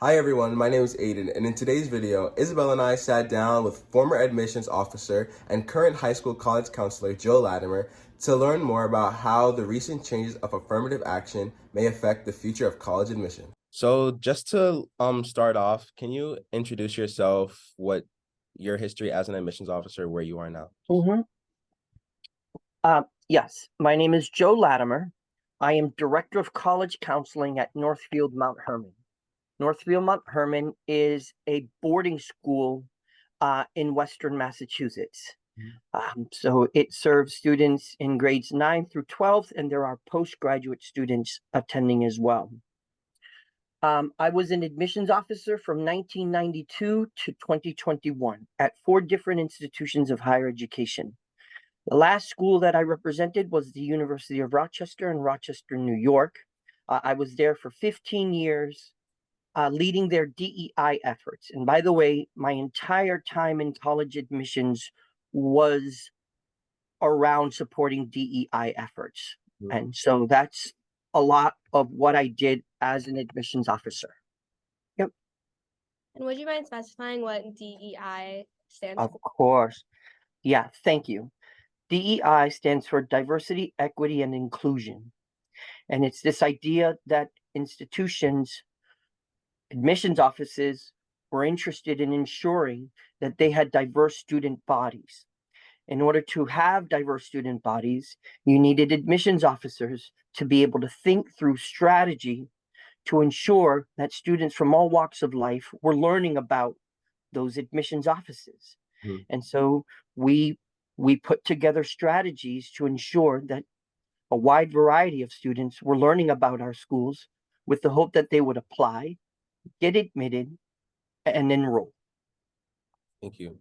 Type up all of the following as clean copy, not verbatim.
Hi everyone, my name is Aiden, and in today's video, Isabel and I sat down with former admissions officer and current high school college counselor Joe Latimer to learn more about how the recent changes of affirmative action may affect the future of college admission. So just to start off, can you introduce yourself, what your history as an admissions officer, where you are now? Mm-hmm. Yes, my name is Joe Latimer. I am Director of College Counseling at Northfield Mount Hermon. Northfield Mount Hermon is a boarding school in Western Massachusetts. So it serves students in grades 9 through 12, and there are postgraduate students attending as well. I was an admissions officer from 1992 to 2021 at 4 different institutions of higher education. The last school that I represented was the University of Rochester in Rochester, New York. I was there for 15 years, leading their DEI efforts. And by the way, my entire time in college admissions was around supporting DEI efforts. And so that's a lot of what I did as an admissions officer. Yep. And would you mind specifying what DEI stands Of for? course. Yeah, thank you. DEI stands for Diversity, Equity, and Inclusion. And it's this idea that institutions, admissions offices, were interested in ensuring that they had diverse student bodies. In order to have diverse student bodies, you needed admissions officers to be able to think through strategy to ensure that students from all walks of life were learning about those admissions offices. Mhm. And so we put together strategies to ensure that a wide variety of students were learning about our schools with the hope that they would apply, get admitted, and enroll. Thank you.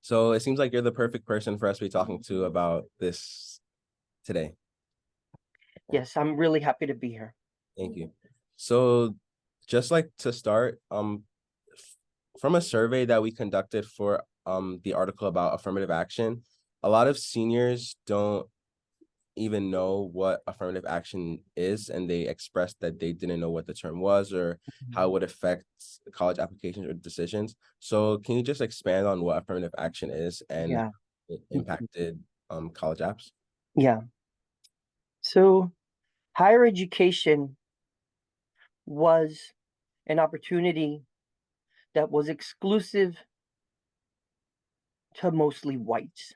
So it seems like you're the perfect person for us to be talking to about this today. Yes, I'm really happy to be here. Thank you. So just like to start, from a survey that we conducted for the article about affirmative action, a lot of seniors don't even know what affirmative action is, and they expressed that they didn't know what the term was or how it would affect college applications or decisions. So can you just expand on what affirmative action is and Yeah. it impacted college apps? Yeah. So higher education was an opportunity that was exclusive to mostly whites.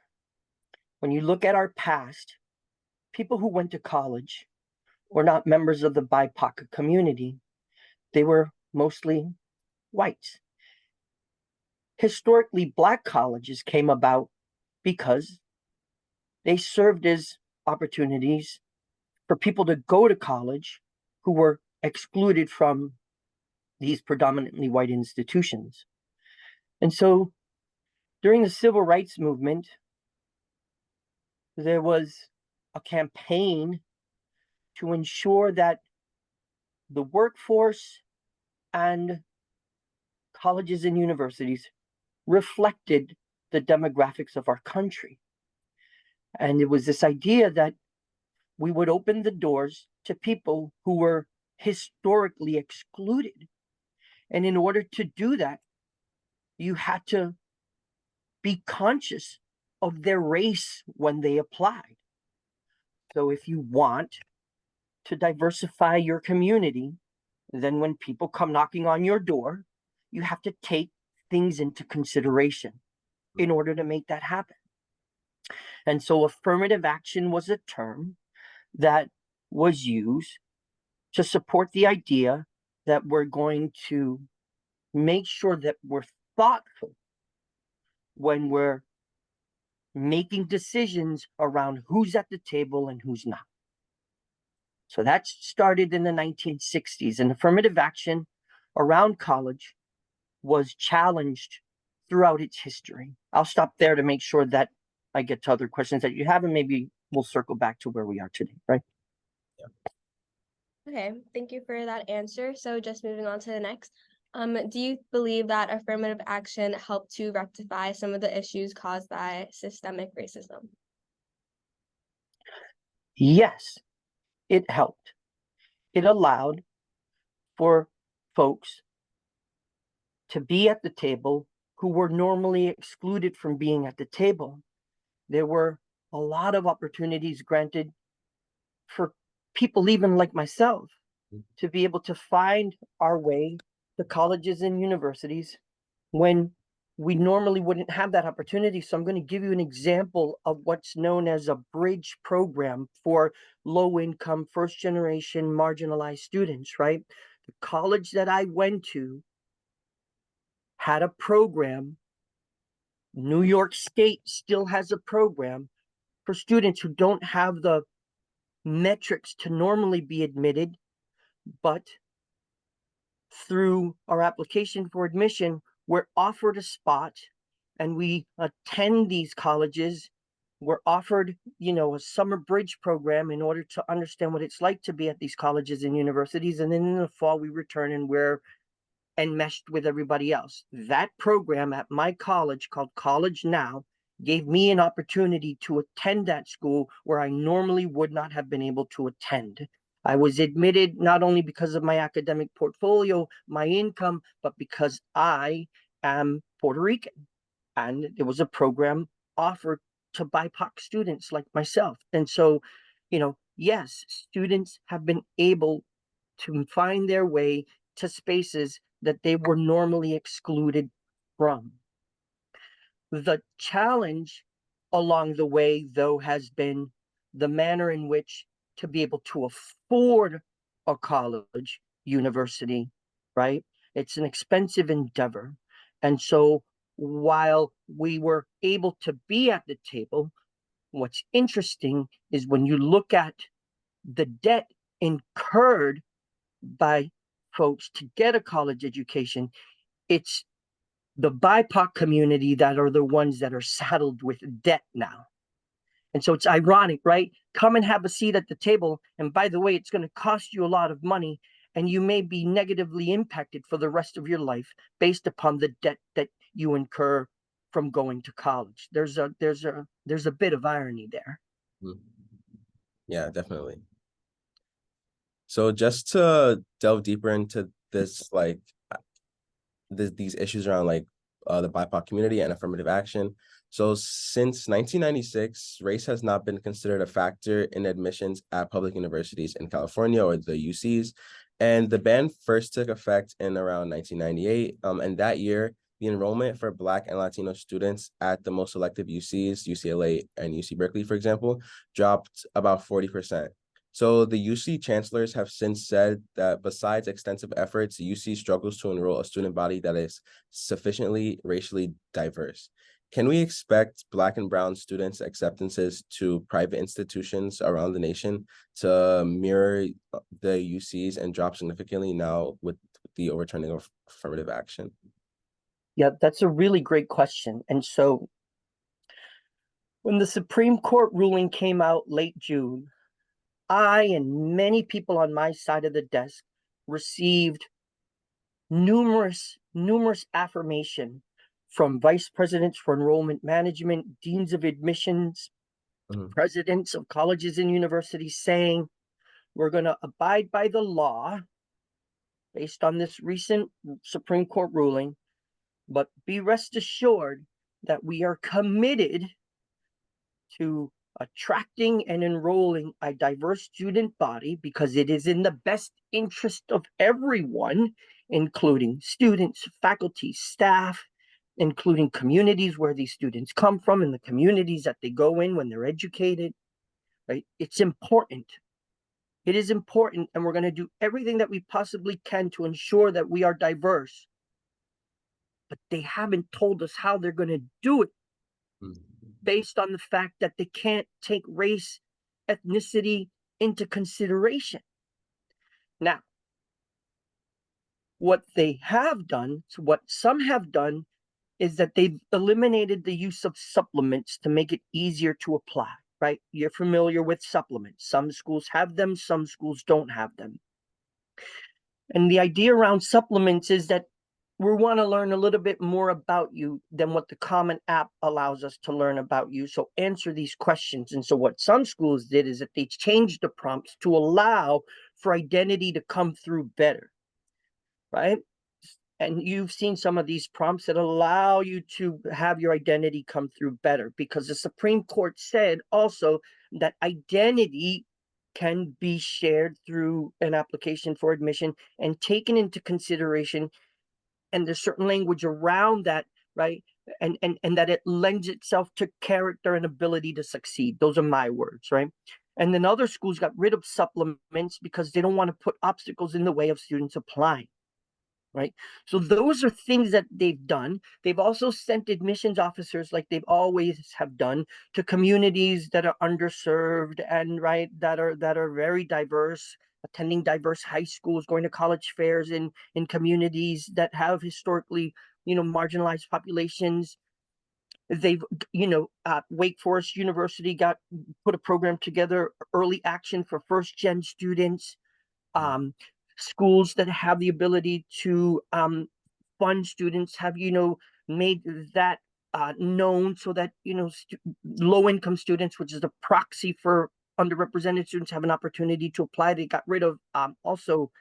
When you look at our past, people who went to college were not members of the BIPOC community. They were mostly whites. Historically, Black colleges came about because they served as opportunities for people to go to college who were excluded from these predominantly white institutions. And so during the civil rights movement, there was a campaign to ensure that the workforce and colleges and universities reflected the demographics of our country. And it was this idea that we would open the doors to people who were historically excluded. And in order to do that, you had to be conscious of their race when they applied. So if you want to diversify your community, then when people come knocking on your door, you have to take things into consideration in order to make that happen. And so affirmative action was a term that was used to support the idea that we're going to make sure that we're thoughtful when we're making decisions around who's at the table and who's not. So that started in the 1960s, and affirmative action around college was challenged throughout its history. I'll stop there to make sure that I get to other questions that you have, and maybe we'll circle back to where we are today, right? Okay, thank you for that answer. So just moving on to the next. Do you believe that affirmative action helped to rectify some of the issues caused by systemic racism? Yes, it helped. It allowed for folks to be at the table who were normally excluded from being at the table. There were a lot of opportunities granted for people even like myself to be able to find our way to colleges and universities when we normally wouldn't have that opportunity. So I'm going to give you an example of what's known as a bridge program for low-income, first-generation marginalized students, right? The college that I went to had a program. New York State still has a program for students who don't have the metrics to normally be admitted, but through our application for admission, we're offered a spot and we attend these colleges. We're offered, a summer bridge program in order to understand what it's like to be at these colleges and universities. And then in the fall, we return and we're enmeshed with everybody else. That program at my college, called College Now, gave me an opportunity to attend that school where I normally would not have been able to attend. I was admitted not only because of my academic portfolio, my income, but because I am Puerto Rican. And there was a program offered to BIPOC students like myself. And so, yes, students have been able to find their way to spaces that they were normally excluded from. The challenge along the way, though, has been the manner in which to be able to afford a college, university, right? It's an expensive endeavor. And so while we were able to be at the table, what's interesting is when you look at the debt incurred by folks to get a college education, it's the BIPOC community that are the ones that are saddled with debt now. And so it's ironic, right? Come and have a seat at the table. And by the way, it's going to cost you a lot of money. And you may be negatively impacted for the rest of your life based upon the debt that you incur from going to college. There's a bit of irony there. Yeah, definitely. So just to delve deeper into this, these issues around the BIPOC community and affirmative action. So since 1996, race has not been considered a factor in admissions at public universities in California or the UCs. And the ban first took effect in around 1998. And that year, the enrollment for Black and Latino students at the most selective UCs, UCLA and UC Berkeley, for example, dropped about 40%. So the UC chancellors have since said that besides extensive efforts, UC struggles to enroll a student body that is sufficiently racially diverse. Can we expect Black and Brown students' acceptances to private institutions around the nation to mirror the UCs and drop significantly now with the overturning of affirmative action? Yeah, that's a really great question. And so when the Supreme Court ruling came out late June, I and many people on my side of the desk received numerous affirmation from vice presidents for enrollment management, deans of admissions, presidents of colleges and universities saying, we're going to abide by the law based on this recent Supreme Court ruling, but be rest assured that we are committed to attracting and enrolling a diverse student body because it is in the best interest of everyone, including students, faculty, staff, including communities where these students come from and the communities that they go in when they're educated, right? It's important. It is important, and we're going to do everything that we possibly can to ensure that we are diverse. But they haven't told us how they're going to do it based on the fact that they can't take race, ethnicity into consideration. Now, what they have done, what some have done, is that they've eliminated the use of supplements to make it easier to apply, right? You're familiar with supplements. Some schools have them, some schools don't have them. And the idea around supplements is that we want to learn a little bit more about you than what the Common App allows us to learn about you. So answer these questions. And so what some schools did is that they changed the prompts to allow for identity to come through better, right? and you've seen some of these prompts that allow you to have your identity come through better, because the Supreme Court said also that identity can be shared through an application for admission and taken into consideration, and there's certain language around that, right? And that it lends itself to character and ability to succeed. Those are my words, right? And then other schools got rid of supplements because they don't want to put obstacles in the way of students applying, right? So those are things that they've done. They've also sent admissions officers, like they've always have done, to communities that are underserved and, right, that are very diverse, attending diverse high schools, going to college fairs in communities that have historically, marginalized populations. They've, Wake Forest University put a program together, early action for first gen students. Schools that have the ability to fund students have, made that known, so that, low income students, which is the proxy for underrepresented students, have an opportunity to apply. They got rid of also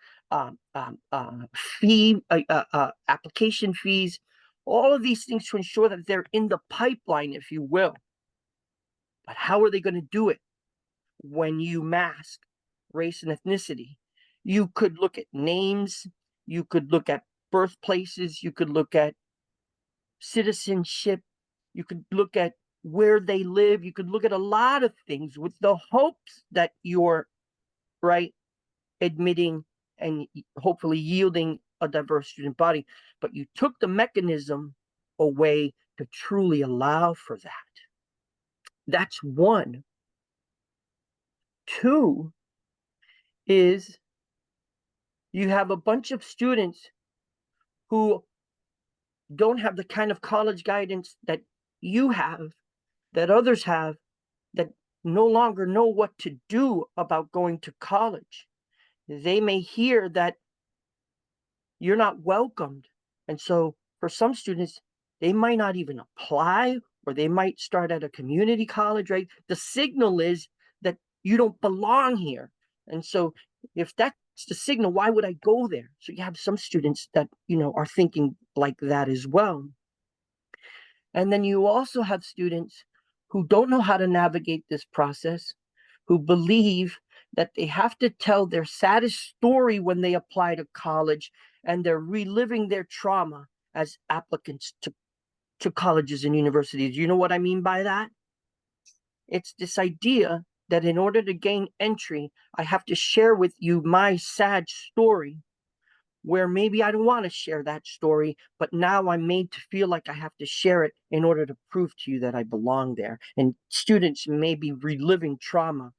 application fees, all of these things to ensure that they're in the pipeline, if you will. But how are they going to do it when you mask race and ethnicity? You could look at names, you could look at birthplaces, you could look at citizenship, you could look at where they live, you could look at a lot of things with the hopes that you're, right, admitting and hopefully yielding a diverse student body. But you took the mechanism away to truly allow for that. That's one. Two is you have a bunch of students who don't have the kind of college guidance that you have, that others have, that no longer know what to do about going to college. They may hear that you're not welcomed. And so for some students, they might not even apply, or they might start at a community college, right? The signal is that you don't belong here. And so if that's the signal, why would I go there? So you have some students that, are thinking like that as well. And then you also have students who don't know how to navigate this process, who believe that they have to tell their saddest story when they apply to college, and they're reliving their trauma as applicants to colleges and universities. You know what I mean by that? It's this idea that in order to gain entry, I have to share with you my sad story, where maybe I don't want to share that story, but now I'm made to feel like I have to share it in order to prove to you that I belong there. And students may be reliving trauma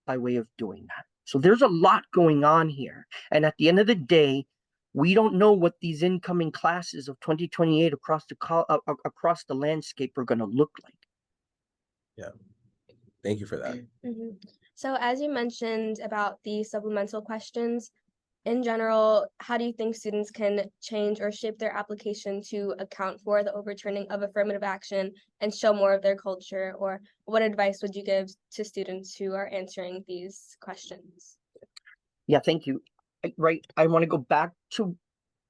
by way of doing that. So there's a lot going on here. And at the end of the day, we don't know what these incoming classes of 2028 across the landscape are going to look like. Yeah. Thank you for that. So as you mentioned about the supplemental questions, in general, how do you think students can change or shape their application to account for the overturning of affirmative action and show more of their culture? Or what advice would you give to students who are answering these questions? Yeah, thank you. Right. I want to go back to,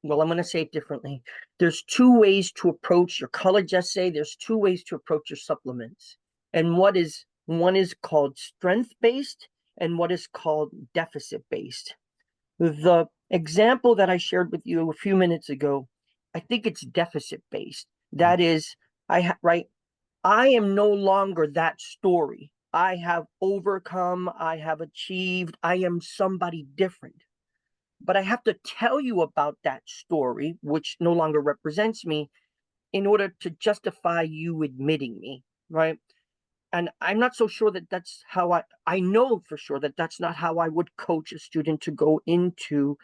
well, I'm going to say it differently. There's two ways to approach your college essay. There's two ways to approach your supplements. And one is called strength-based and what is called deficit-based. The example that I shared with you a few minutes ago, I think it's deficit-based. That is, I am no longer that story. I have overcome, I have achieved, I am somebody different. But I have to tell you about that story, which no longer represents me, in order to justify you admitting me, right? And I'm not so sure that that's how I know for sure that that's not how I would coach a student to go into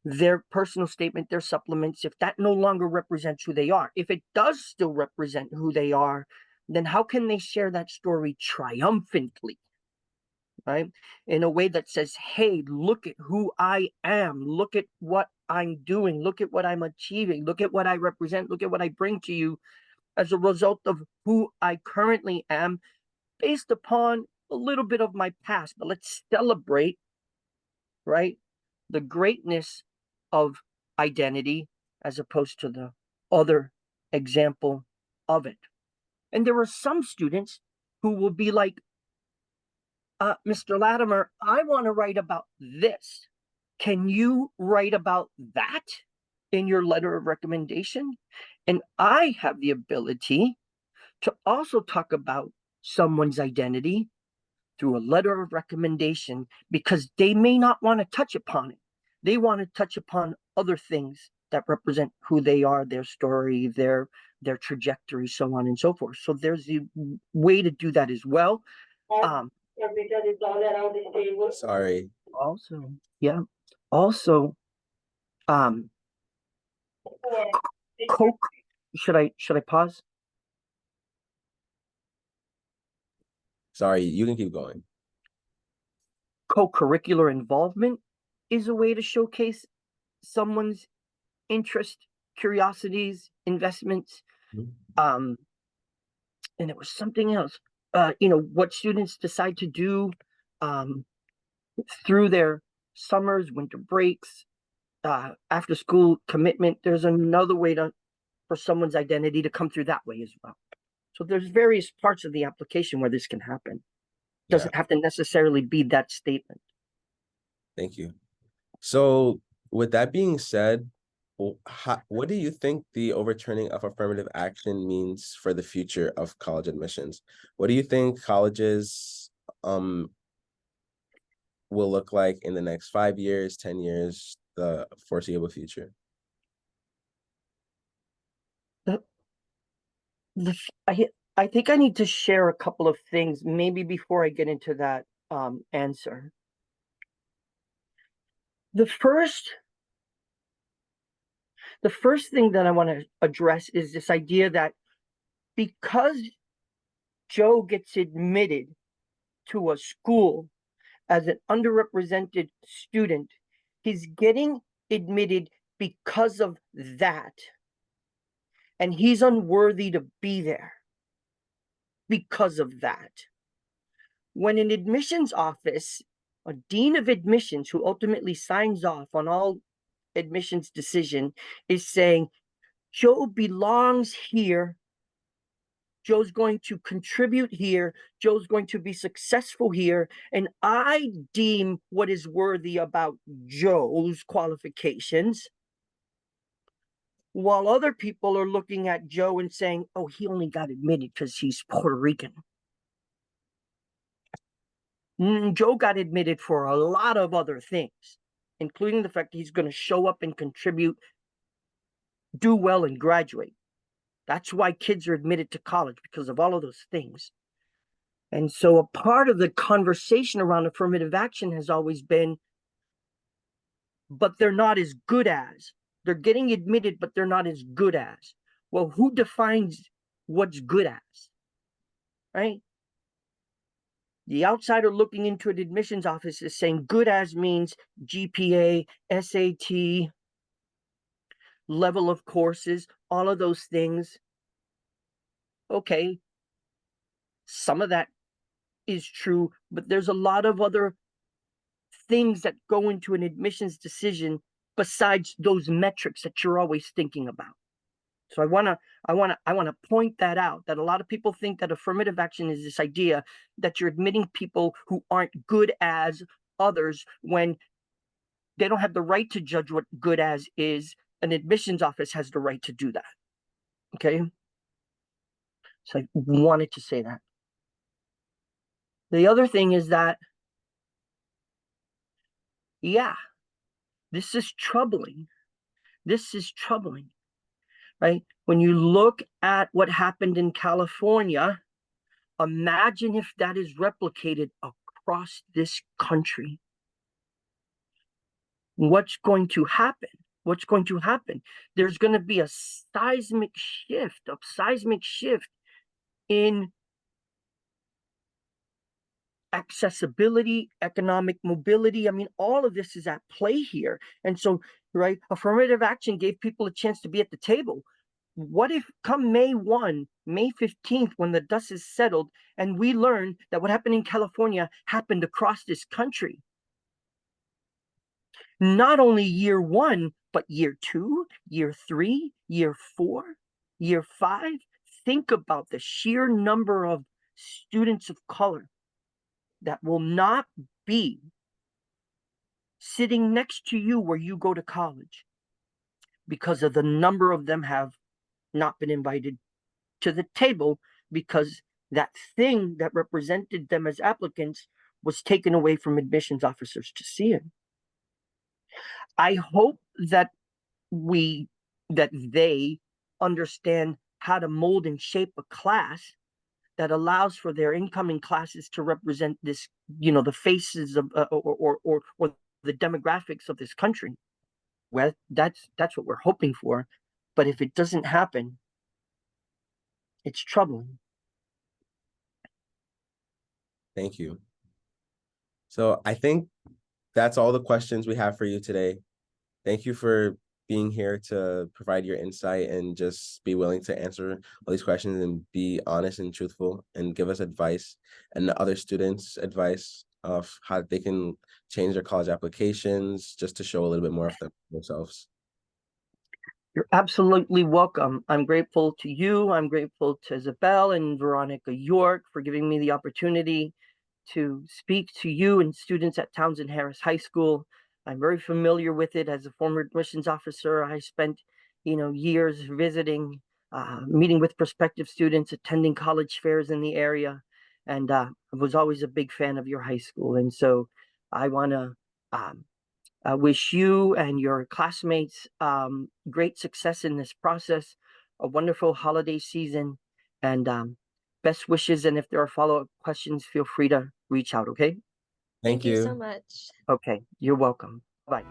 their personal statement, their supplements, if that no longer represents who they are. If it does still represent who they are, then how can they share that story triumphantly, right? In a way that says, hey, look at who I am. Look at what I'm doing. Look at what I'm achieving. Look at what I represent. Look at what I bring to you as a result of who I currently am, based upon a little bit of my past. But let's celebrate, right, the greatness of identity as opposed to the other example of it. And there are some students who will be like, Mr. Latimer, I want to write about this. Can you write about that in your letter of recommendation? And I have the ability to also talk about someone's identity through a letter of recommendation, because they may not want to touch upon it. They want to touch upon other things that represent who they are, their story, their trajectory, so on and so forth. So there's a way to do that as well. Sorry. Also, yeah. Also, should I pause? Sorry, you can keep going. Co-curricular involvement is a way to showcase someone's interest, curiosities, investments. And it was something else. What students decide to do through their summers, winter breaks, after school commitment. There's another way for someone's identity to come through that way as well. So there's various parts of the application where this can happen. Doesn't have to necessarily be that statement. Thank you. So with that being said, what do you think the overturning of affirmative action means for the future of college admissions? What do you think colleges will look like in the next 5 years, 10 years, the foreseeable future? I think I need to share a couple of things maybe before I get into that answer. The first thing that I want to address is this idea that because Joe gets admitted to a school as an underrepresented student, he's getting admitted because of that. And he's unworthy to be there because of that. When an admissions office, a dean of admissions who ultimately signs off on all admissions decision, is saying, Joe belongs here, Joe's going to contribute here, Joe's going to be successful here, and I deem what is worthy about Joe's qualifications, while other people are looking at Joe and saying, oh, he only got admitted because he's Puerto Rican. Joe got admitted for a lot of other things, including the fact that he's going to show up and contribute, do well, and graduate. That's why kids are admitted to college, because of all of those things. And so a part of the conversation around affirmative action has always been, but they're not as good as. They're getting admitted, but they're not as good as. Well, who defines what's good as? Right? The outsider looking into an admissions office is saying good as means GPA, SAT, level of courses, all of those things. Okay, some of that is true, but there's a lot of other things that go into an admissions decision besides those metrics that you're always thinking about. So I want to point that out, that a lot of people think that affirmative action is this idea that you're admitting people who aren't good as others when they don't have the right to judge what good as is. An admissions office has the right to do that. Okay? So I wanted to say that. The other thing is that, yeah, this is troubling. This is troubling, right? When you look at what happened in California, imagine if that is replicated across this country. What's going to happen? What's going to happen? There's going to be a seismic shift in accessibility, economic mobility. I mean, all of this is at play here. And so, right, affirmative action gave people a chance to be at the table. What if come May 1, May 15th, when the dust is settled, and we learn that what happened in California happened across this country? not only year 1, but year 2, year 3, year 4, year 5. Think about the sheer number of students of color that will not be sitting next to you where you go to college because of the number of them have not been invited to the table because that thing that represented them as applicants was taken away from admissions officers to see it. I hope that they understand how to mold and shape a class that allows for their incoming classes to represent this, the faces of or the demographics of this country. Well, that's what we're hoping for, but if it doesn't happen, it's troubling. Thank you. So I think that's all the questions we have for you today. Thank you for being here to provide your insight and just be willing to answer all these questions and be honest and truthful and give us advice and other students advice of how they can change their college applications just to show a little bit more of themselves. You're absolutely welcome. I'm grateful to you. I'm grateful to Isabel and Veronica York for giving me the opportunity to speak to you and students at Townsend Harris High School. I'm very familiar with it as a former admissions officer. I spent, years visiting, meeting with prospective students, attending college fairs in the area, and I was always a big fan of your high school. And so I want to wish you and your classmates great success in this process, a wonderful holiday season, and best wishes. And if there are follow-up questions, feel free to reach out, okay? Thank you so you. much. Okay, you're welcome. Bye.